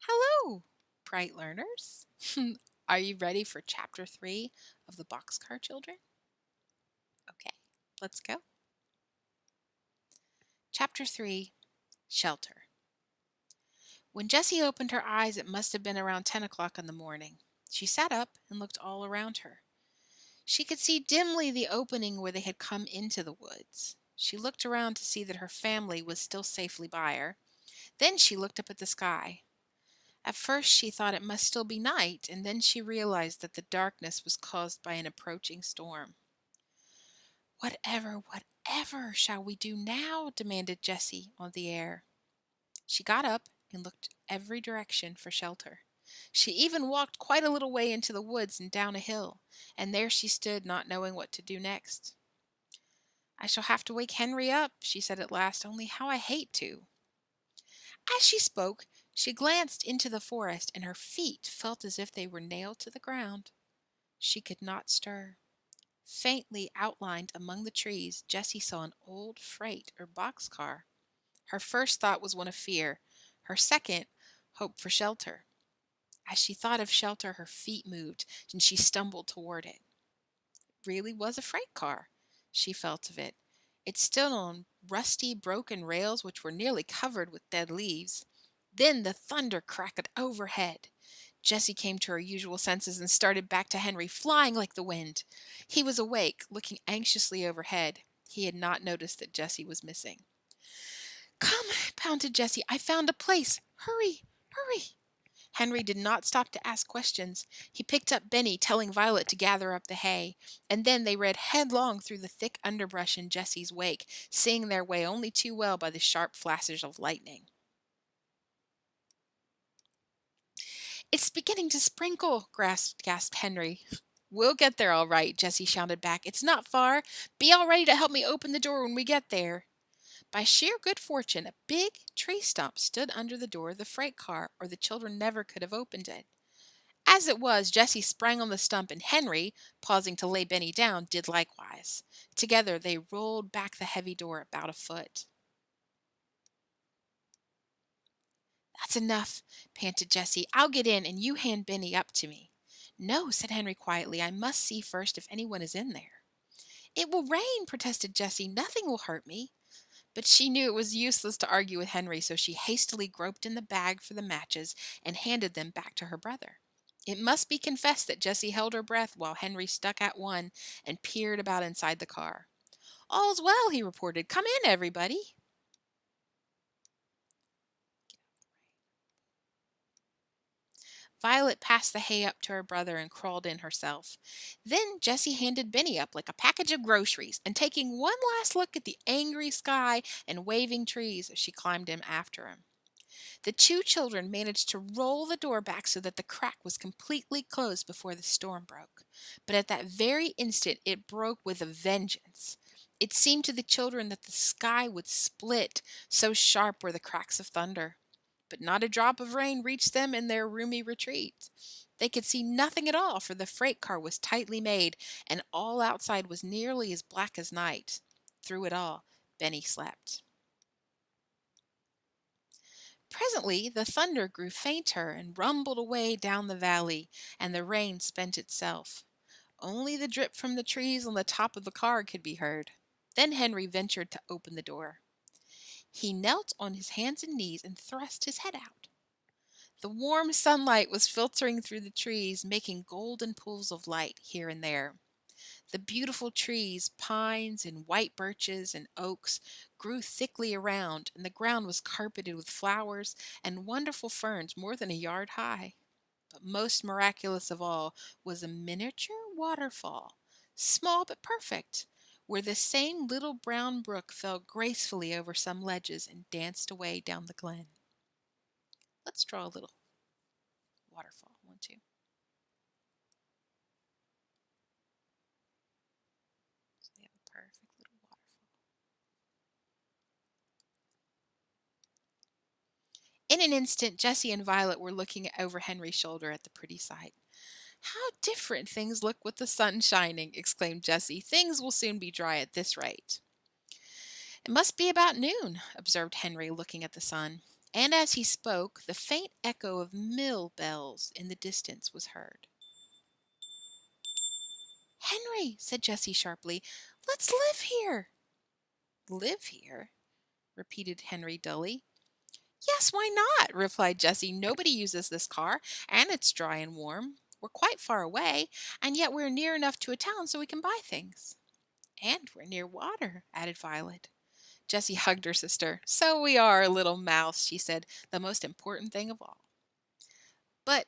Hello, bright learners. Are you ready for Chapter 3 of the Boxcar Children? Okay, let's go. Chapter 3 Shelter. When Jessie opened her eyes, it must have been around 10 o'clock in the morning. She sat up and looked all around her. She could see dimly the opening where they had come into the woods. She looked around to see that her family was still safely by her. Then she looked up at the sky. At first she thought it must still be night, and then she realized that the darkness was caused by an approaching storm. Whatever shall we do now?" demanded Jessie on the air. She got up and looked every direction for shelter. She even walked quite a little way into the woods and down a hill, and there she stood, not knowing what to do next. "I shall have to wake Henry up," she said at last, "only how I hate to." As she spoke, she glanced into the forest, and her feet felt as if they were nailed to the ground. She could not stir. Faintly outlined among the trees, Jessie saw an old freight or box car. Her first thought was one of fear. Her second, hope for shelter. As she thought of shelter, her feet moved, and she stumbled toward it. It really was a freight car. She felt of it. It stood on rusty, broken rails which were nearly covered with dead leaves. Then the thunder cracked overhead. Jessie came to her usual senses and started back to Henry, flying like the wind. He was awake, looking anxiously overhead. He had not noticed that Jessie was missing. "Come," pounded Jessie. "I found a place. Hurry, hurry." Henry did not stop to ask questions. He picked up Benny, telling Violet to gather up the hay, and then they ran headlong through the thick underbrush in Jessie's wake, seeing their way only too well by the sharp flashes of lightning. "It's beginning to sprinkle," gasped Henry. "We'll get there all right," Jessie shouted back. "It's not far. Be all ready to help me open the door when we get there." By sheer good fortune, a big tree stump stood under the door of the freight car, or the children never could have opened it. As it was, Jessie sprang on the stump, and Henry, pausing to lay Benny down, did likewise. Together they rolled back the heavy door about a foot. "That's enough," panted Jessie. "I'll get in, and you hand Benny up to me." "No," said Henry quietly. "I must see first if anyone is in there." "It will rain," protested Jessie. "Nothing will hurt me." But she knew it was useless to argue with Henry, so she hastily groped in the bag for the matches and handed them back to her brother. It must be confessed that Jessie held her breath while Henry stuck at one and peered about inside the car. "All's well," he reported. "Come in, everybody." Violet passed the hay up to her brother and crawled in herself. Then Jessie handed Benny up like a package of groceries, and taking one last look at the angry sky and waving trees, she climbed in after him. The two children managed to roll the door back so that the crack was completely closed before the storm broke. But at that very instant it broke with a vengeance. It seemed to the children that the sky would split, so sharp were the cracks of thunder. But not a drop of rain reached them in their roomy retreat. They could see nothing at all, for the freight car was tightly made, and all outside was nearly as black as night. Through it all, Benny slept. Presently the thunder grew fainter and rumbled away down the valley, and the rain spent itself. Only the drip from the trees on the top of the car could be heard. Then Henry ventured to open the door. He knelt on his hands and knees and thrust his head out. The warm sunlight was filtering through the trees, making golden pools of light here and there. The beautiful trees, pines and white birches and oaks, grew thickly around, and the ground was carpeted with flowers and wonderful ferns more than a yard high. But most miraculous of all was a miniature waterfall, small but perfect, where the same little brown brook fell gracefully over some ledges and danced away down the glen. Let's draw a little waterfall. 1, 2. So we have a perfect little waterfall. In an instant, Jessie and Violet were looking over Henry's shoulder at the pretty sight. "How different things look with the sun shining!" exclaimed Jessie. "Things will soon be dry at this rate." "It must be about noon," observed Henry, looking at the sun. And as he spoke, the faint echo of mill bells in the distance was heard. Henry, said Jessie sharply, let's live here. Live here? Repeated Henry dully. Yes, why not? Replied Jessie. Nobody uses this car, and it's dry and warm. We're quite far away, and yet we're near enough to a town so we can buy things. And we're near water, added Violet. Jessie hugged her sister. So we are, little mouse, she said, the most important thing of all. But,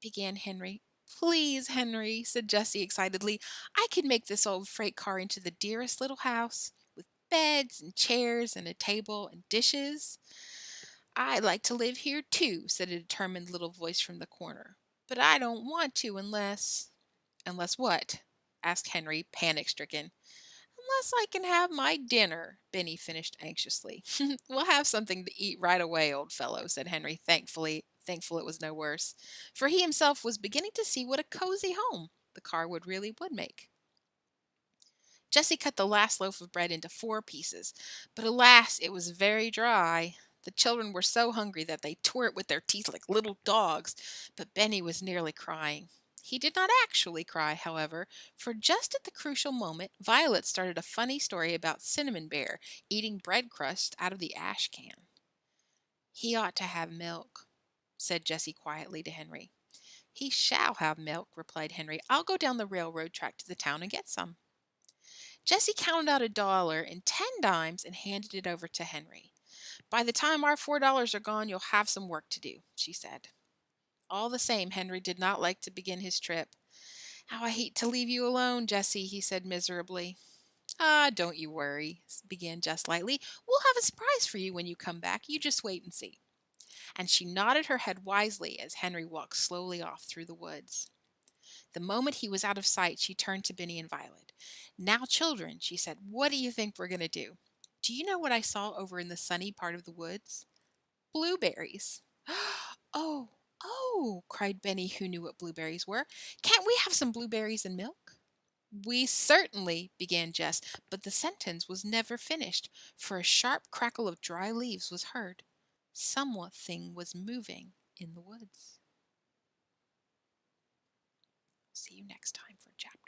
began Henry. Please, Henry, said Jessie excitedly, I could make this old freight car into the dearest little house, with beds and chairs and a table and dishes. I'd like to live here too, said a determined little voice from the corner. But I don't want to unless. Unless what? Asked Henry, panic stricken. Unless I can have my dinner, Benny finished anxiously. We'll have something to eat right away, old fellow, said Henry, thankful it was no worse, for he himself was beginning to see what a cozy home the car would make. Jessie cut the last loaf of bread into 4 pieces, but alas, it was very dry. The children were so hungry that they tore it with their teeth like little dogs, but Benny was nearly crying. He did not actually cry, however, for just at the crucial moment, Violet started a funny story about Cinnamon Bear eating bread crust out of the ash can. He ought to have milk, said Jessie quietly to Henry. He shall have milk, replied Henry. I'll go down the railroad track to the town and get some. Jessie counted out $1 and 10 dimes and handed it over to Henry. By the time our $4 are gone, you'll have some work to do, she said. All the same, Henry did not like to begin his trip. How I hate to leave you alone, Jessie, he said miserably. Ah, don't you worry, began Jess lightly. We'll have a surprise for you when you come back. You just wait and see. And she nodded her head wisely as Henry walked slowly off through the woods. The moment he was out of sight, she turned to Benny and Violet. Now, children, she said, what do you think we're going to do? Do you know what I saw over in the sunny part of the woods? Blueberries. Oh, oh, cried Benny, who knew what blueberries were. Can't we have some blueberries and milk? We certainly, began Jess, but the sentence was never finished, for a sharp crackle of dry leaves was heard. Something was moving in the woods. See you next time for chapter